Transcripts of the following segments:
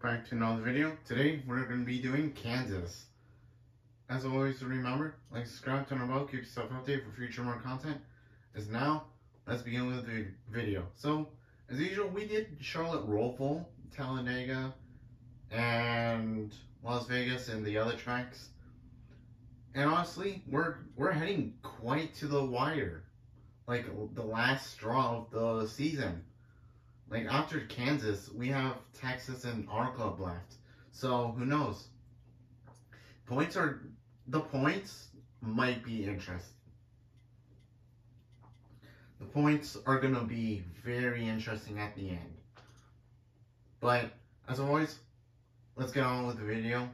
back to another video. Today we're going to be doing Kansas. As always, remember, like, subscribe, turn on the bell, keep yourself updated for future more content. As now, let's begin with the video. So, as usual, we did Charlotte, Roval, Talladega, and Las Vegas and the other tracks. And honestly, we're heading quite to the wire, like the last straw of the season. Like, after Kansas, we have Texas and our club left. So, who knows? The points might be interesting. The points are going to be very interesting at the end. But, as always, let's get on with the video.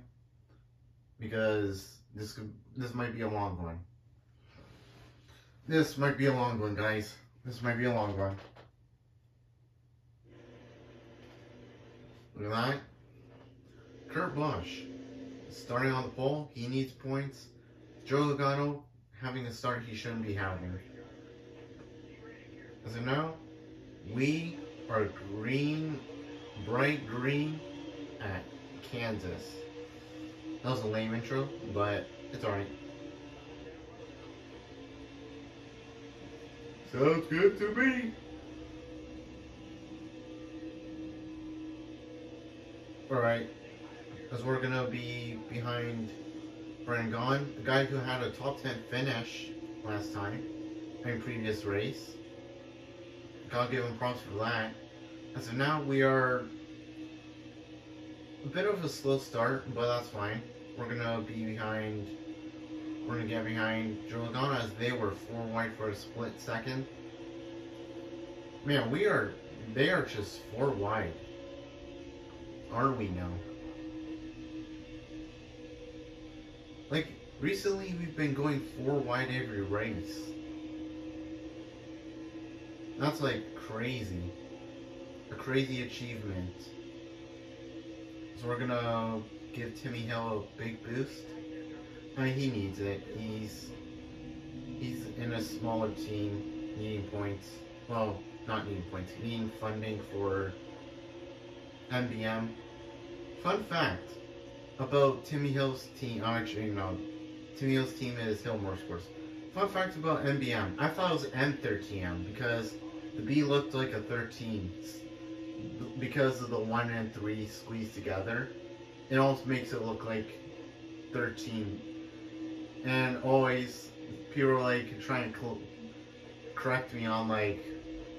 Because this might be a long one. This might be a long one, guys. This might be a long one. Look at that. Kurt Busch starting on the pole. He needs points. Joey Logano having a start he shouldn't be having. As of now, we are green, bright green at Kansas. That was a lame intro, but it's alright. Sounds good to me. Alright, as we're going to be behind Brendan Gaughan, a guy who had a top 10 finish last time in previous race. Gotta give him props for that. As of now, we are a bit of a slow start, but that's fine. We're going to get behind Joey Logano as they were 4 wide for a split second. Man, they are just 4 wide. Are we now? Like, recently we've been going 4 wide every race. That's like crazy. A crazy achievement. So we're gonna give Timmy Hill a big boost. I mean, he needs it. He's in a smaller team, needing points. Well, not needing points, needing funding for MBM. Fun fact about Timmy Hill's team. Actually, no. Timmy Hill's team is Hill Motorsports. Fun fact about MBM. I thought it was M13M because the B looked like a 13 because of the 1 and 3 squeezed together. It almost makes it look like 13. And always people are like trying to correct me on like,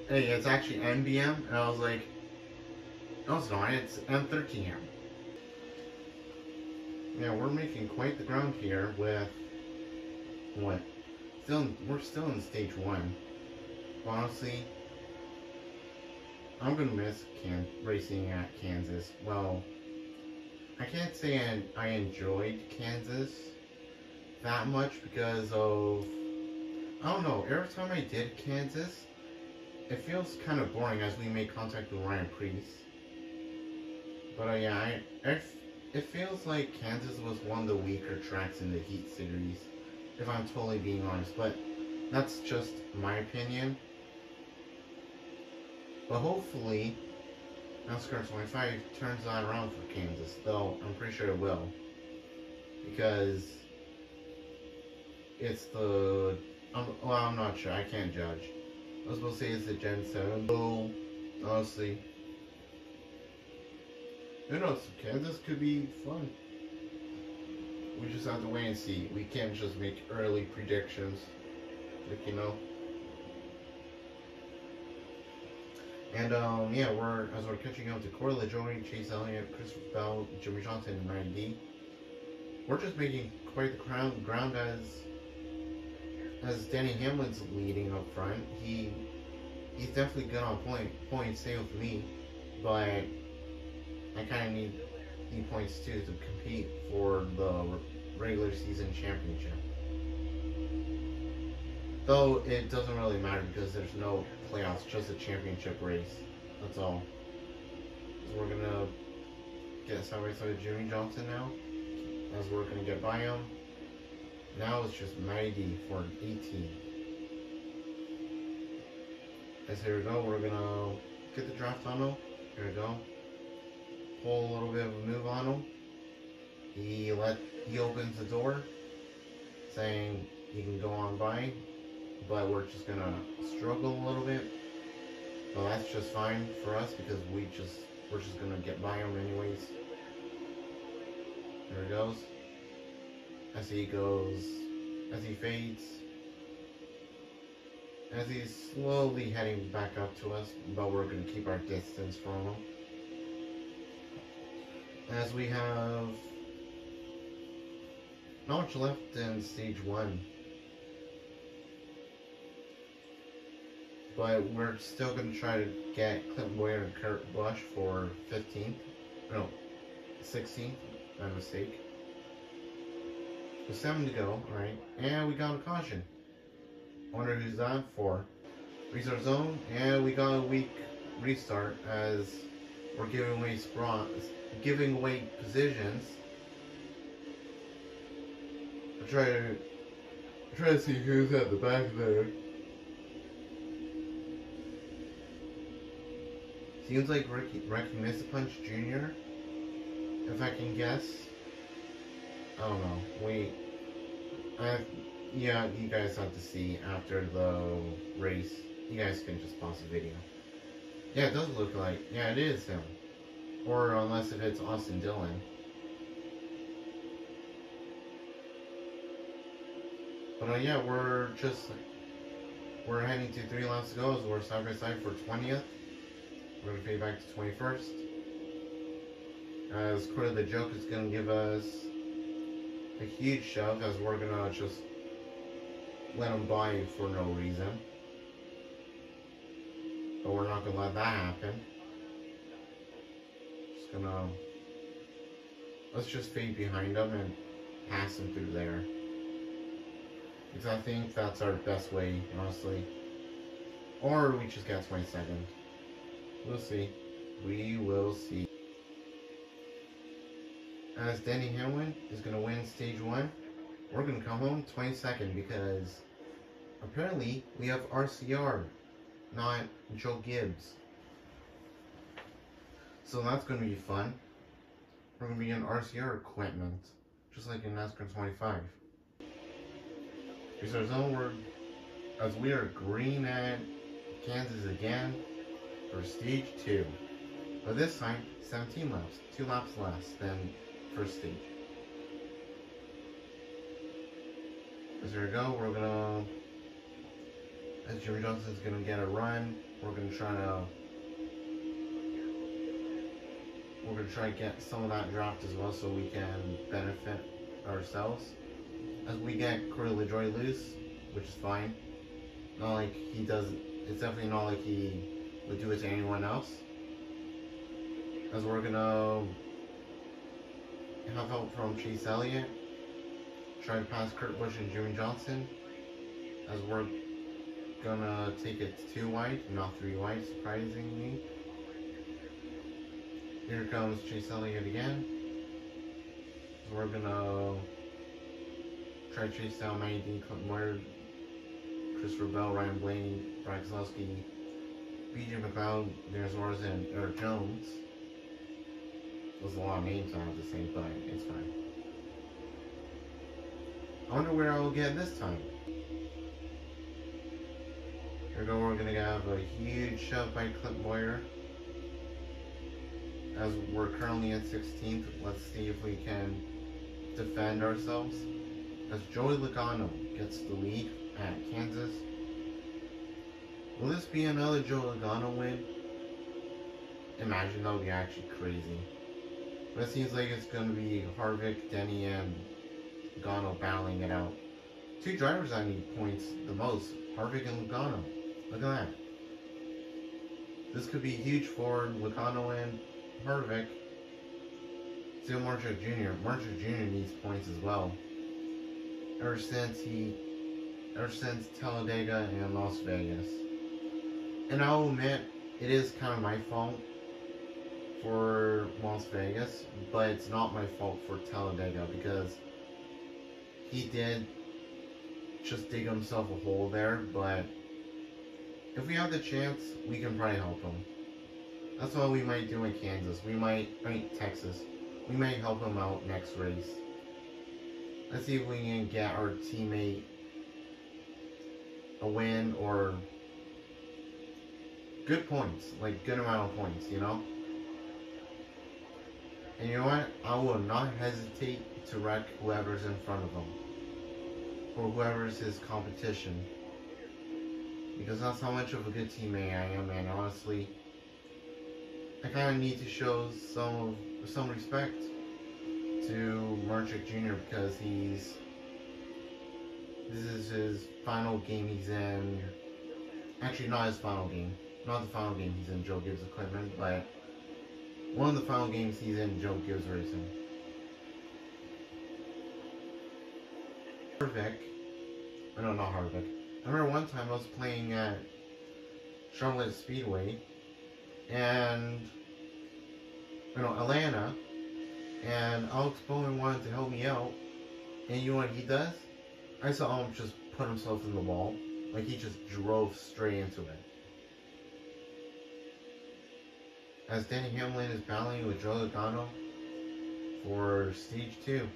hey, it's actually MBM, and I was like, no, it's not. It's M13M. Yeah, we're making quite the ground here with what? We're still in stage 1. Honestly, I'm gonna miss racing at Kansas. Well, I can't say I enjoyed Kansas that much because of, I don't know. Every time I did Kansas, it feels kind of boring as we make contact with Ryan Preece. But yeah, it feels like Kansas was one of the weaker tracks in the Heat series, if I'm totally being honest. But that's just my opinion. But hopefully, NASCAR 25 turns that around for Kansas, though I'm pretty sure it will. Because it's the... well, I'm not sure. I can't judge. I was supposed to say it's the Gen 7. So, honestly, who knows? Kansas could be fun. We just have to wait and see. We can't just make early predictions. Like, you know. And, yeah, as we're catching up to Corey LaJoie, Chase Elliott, Christopher Bell, Jimmy Johnson, and Ryan D. We're just making quite the ground as Danny Hamlin's leading up front. He's definitely good on points, same with me, but I kind of need points too to compete for the regular season championship. Though it doesn't really matter because there's no playoffs, just a championship race. That's all. So we're gonna get side by side with Jimmy Johnson now, as we're gonna get by him. Now it's just Matty for 18. As here we go, we're gonna get the draft tunnel. Here we go. pull a little bit of a move on him. He opens the door, saying he can go on by, but we're just gonna struggle a little bit. But that's just fine for us because we're just gonna get by him anyways. There he goes. As he fades. As he's slowly heading back up to us, but we're gonna keep our distance from him. As we have not much left in stage 1. But we're still going to try to get Clint Boyer and Kurt Busch for 15th. No, 16th. My mistake. With 7 to go, alright. And we got a caution. I wonder who's that for. Restart zone. And we got a weak restart as we're giving away positions. I'll try to see who's at the back there. Seems like Ricky Misapunch Jr. If I can guess. I don't know. Wait. Yeah, you guys have to see after the race. You guys can just pause the video. Yeah, it does look like. Yeah, it is him. Or unless if it's Austin Dillon. But yeah, we're heading to 3 laps to go as we're side by side for 20th. We're going to fade back to 21st. As Cody the Joke is going to give us a huge shove as we're going to just let him by for no reason. But we're not going to let that happen. Let's just fade behind him and pass him through there. Because I think that's our best way, honestly. Or we just get 22nd. We'll see. We will see. As Denny Hamlin is going to win stage 1, we're going to come home 22nd because apparently we have RCR, not Joe Gibbs. So that's going to be fun. We're going to be in RCR equipment, just like in NASCAR 25. Restart zone, as we are green at Kansas again for stage 2. But this time, 17 laps, 2 laps less than first stage. As we go, as Jimmie Johnson's gonna get a run, we're gonna try to get some of that draft as well so we can benefit ourselves. As we get Corey LaJoie loose, which is fine. Not like he does, it's definitely not like he would do it to anyone else. As we're gonna have help from Chase Elliott, try to pass Kurt Busch and Jimmie Johnson. As we're gonna take it 2 wide, not 3 wide, surprisingly. Here comes Chase Elliott again. So we're gonna try to chase down Matty D, Clint Boyer, Christopher Bell, Ryan Blaney, Brad Keselowski, BJ McLeod, Darius Norris, and Eric Jones. There's a lot of names I have to say, but it's fine. I wonder where I'll get this time. Here we go, we're gonna have a huge shove by Clint Boyer. As we're currently at 16th, let's see if we can defend ourselves. As Joey Logano gets the lead at Kansas. Will this be another Joey Logano win? Imagine, that would be actually crazy. But it seems like it's going to be Harvick, Denny, and Logano battling it out. 2 drivers that need points the most, Harvick and Logano. Look at that. This could be huge for Logano and Harvick. Still Marshall Jr. Marshall Jr. needs points as well. Ever since Talladega and Las Vegas. And I'll admit, it is kind of my fault for Las Vegas, but it's not my fault for Talladega because he did just dig himself a hole there, but if we have the chance, we can probably help him. That's what we might do in Kansas. Texas. We might help him out next race. Let's see if we can get our teammate a win or good points, like good amount of points, you know? And you know what? I will not hesitate to wreck whoever's in front of him. Or whoever's his competition. Because that's how much of a good teammate I am, and honestly, I kind of need to show some respect to Marchick Jr. because this is his final game he's in. Actually, not his final game. Not the final game he's in Joe Gibbs Equipment, but one of the final games he's in Joe Gibbs Racing. Harvick. No, not Harvick. I remember one time I was playing at Charlotte Speedway and Atlanta, and Alex Bowman wanted to help me out, and you know what he does? I saw him just put himself in the wall, like he just drove straight into it. As Denny Hamlin is battling with Joe Logano for Stage 2.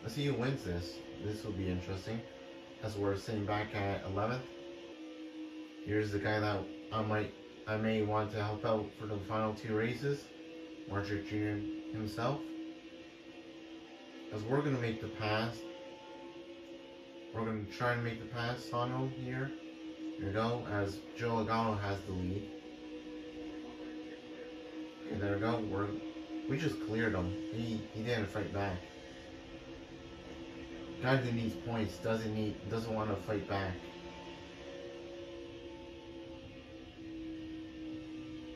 Let's see who wins this. This will be interesting. As we're sitting back at 11th. Here's the guy that I may want to help out for the final 2 races. Marchick Jr. himself. As we're going to make the pass. We're going to try and make the pass on him here. Here we go. As Joe Logano has the lead. Okay, there we go. We just cleared him. He didn't fight back. Guy who needs points doesn't want to fight back.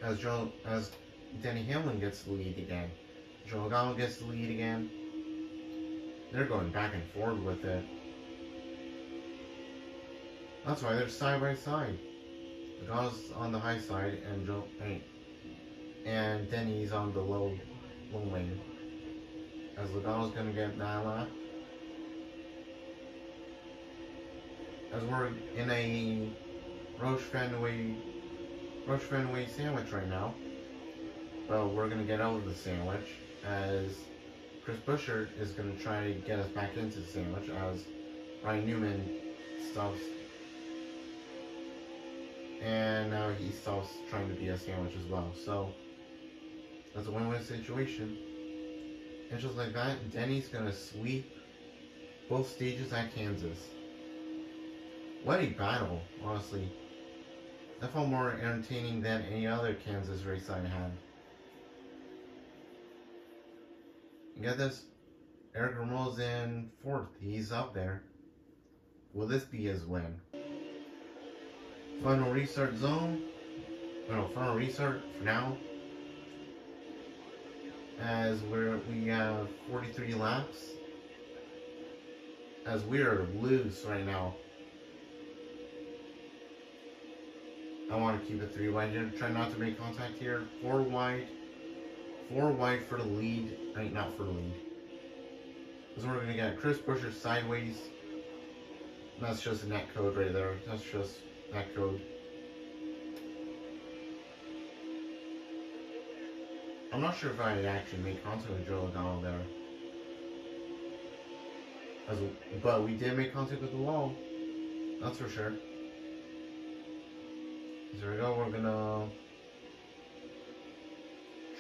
As Denny Hamlin gets the lead again. Joe Logano gets the lead again. They're going back and forth with it. That's why they're side by side. Logano's on the high side and Denny's on the low lane. As Logano's gonna get that lap. As we're in a Roche Fenway sandwich right now. Well, we're gonna get out of the sandwich as Chris Buescher is gonna try to get us back into the sandwich as Ryan Newman stops. And now he stops trying to be a sandwich as well. So that's a win-win situation. And just like that, Denny's gonna sweep both stages at Kansas. What a battle, honestly. That felt more entertaining than any other Kansas race I had. You get this? Eric Ramo's in 4th. He's up there. Will this be his win? Final restart zone. Final restart for now. As we have 43 laps. As we're loose right now. I want to keep it 3 wide here. Try not to make contact here. 4 wide. 4 wide for the lead. Not for the lead. Because we're going to get Chris Buescher sideways. That's just a net code right there. That's just net code. I'm not sure if I actually made contact with Joe Logano there. But we did make contact with the wall. That's for sure. So there we go. We're gonna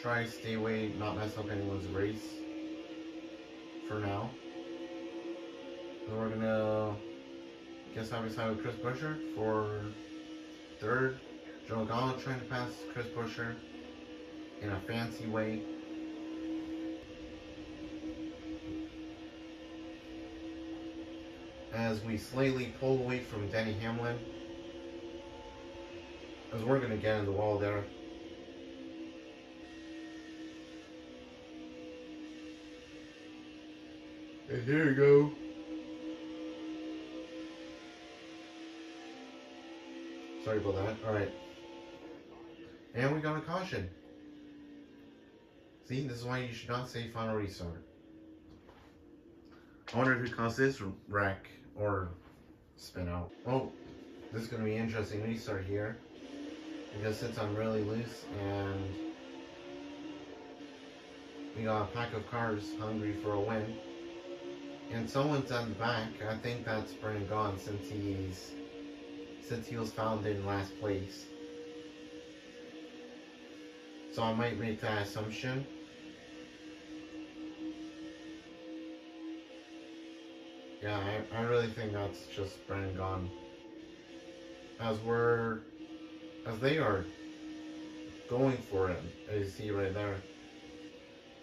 try to stay away, not mess up anyone's race for now. So we're gonna get side by side with Chris Buescher for 3rd. Joe Logano trying to pass Chris Buescher in a fancy way. As we slightly pull away from Denny Hamlin. As we're going to get in the wall there. And here we go. Sorry about that. Alright. And we got a caution. See, this is why you should not say final restart. I wonder who caused this wreck or spin out. Oh, this is going to be interesting. Restart here. because since I'm really loose and we got a pack of cars hungry for a win, and someone's at the back. I think that's Brennan Gaughan since he was found in last place. So I might make that assumption. Yeah, I really think that's just Brennan Gaughan. As they are going for it, as you see right there.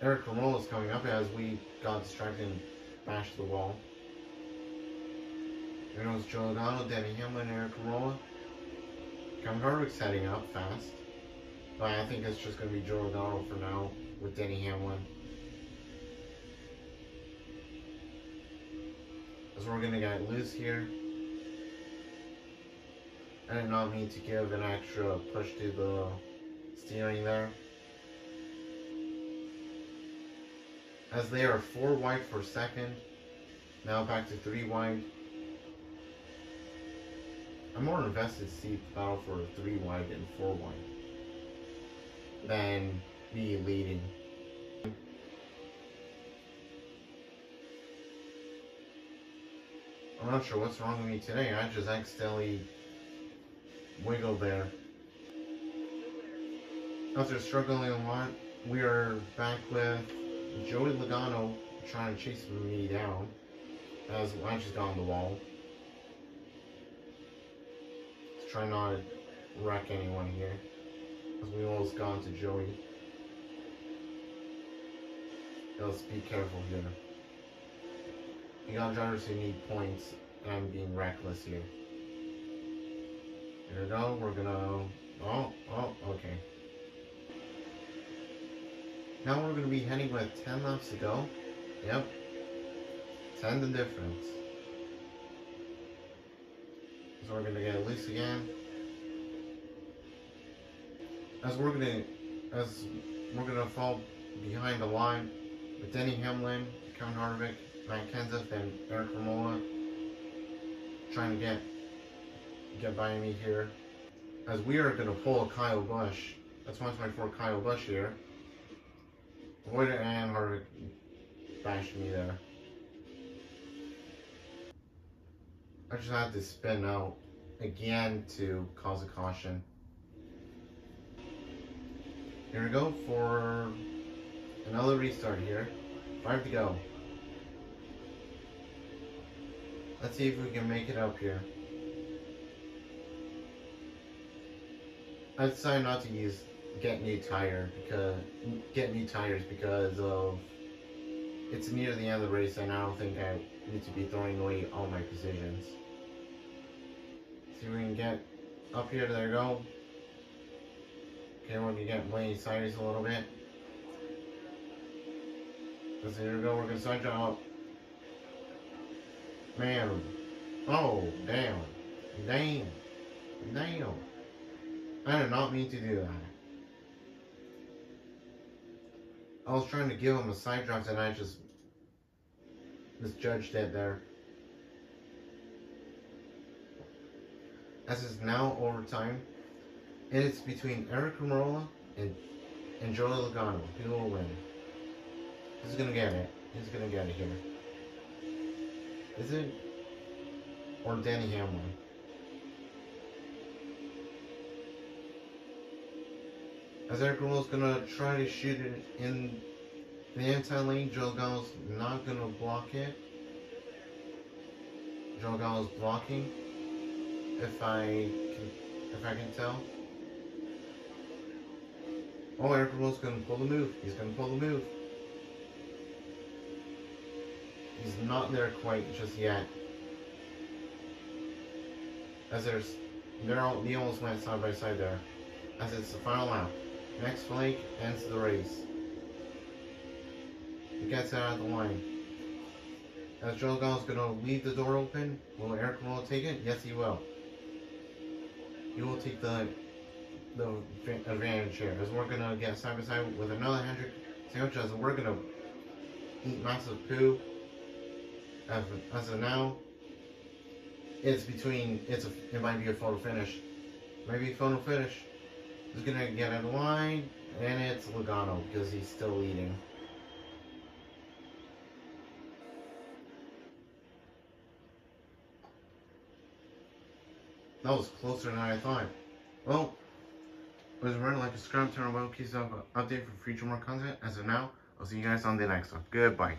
Eric Romola is coming up as we got distracted and bashed the wall. There goes Joe Logano, Denny Hamlin, Eric Romola. Kevin Harvick's heading up fast. But I think it's just going to be Joe Logano for now with Denny Hamlin. As we're going to get loose here. I did not mean to give an extra push to the steering there. As they are 4 wide for second. Now back to 3 wide. I'm more invested to see the battle for 3 wide and 4 wide than me leading. I'm not sure what's wrong with me today. I just accidentally wiggled there. After struggling a lot, we are back with Joey Logano trying to chase me down as I just got on the wall. Let's try not to wreck anyone here, as we almost got into Joey. Let's be careful here. You got drivers who need points, and I'm being reckless here. Here we go, we're gonna... Oh, okay. Now we're gonna be heading with 10 laps to go. Yep. 10 the difference. So we're gonna get loose again. As we're gonna fall behind the line with Denny Hamlin, Kevin Harvick, Matt Kenseth, and Eric Romola trying to get by me here. As we are gonna pull a Kyle Busch. That's 124 Kyle Busch here. Voida and Harvick bashed me there. I just had to spin out again to cause a caution. Here we go for another restart here. 5 to go. Let's see if we can make it up here. I decided not to get new tires because of it's near the end of the race and I don't think I need to be throwing away all my positions. See if we can get up here. There we go. Okay, we're gonna get Blaney sideways a little bit. So here we go. We're gonna side drop. Man, oh damn, damn. I did not mean to do that. I was trying to give him a side draft and I just misjudged it there. As is now overtime, and it's between Eric Romola and Joey Logano. Who will win? Who's gonna get it? Who's gonna get it here? Is it or Denny Hamlin? As Eric Romola's gonna try to shoot it in the anti-lane, Joe Logano's not gonna block it. Joe Logano's blocking, if I can tell. Oh, Eric Romola's gonna pull the move. He's gonna pull the move. He's not there quite just yet. As they almost went side by side there. As it's the final lap. Next flank ends the race. He gets out of the line. As Joe Logano's gonna leave the door open, will Eric Romola take it? Yes, he will. He will take the advantage here. As we're gonna get side by side with another Hendrick sandwich, as we're gonna eat massive poo. As of now, it might be a photo finish. Maybe a photo finish. He's gonna get in line, and it's Logano because he's still leading. That was closer than I thought. Well, it was running like a scrum turn. Well, keep up update for future more content. As of now, I'll see you guys on the next one. Goodbye.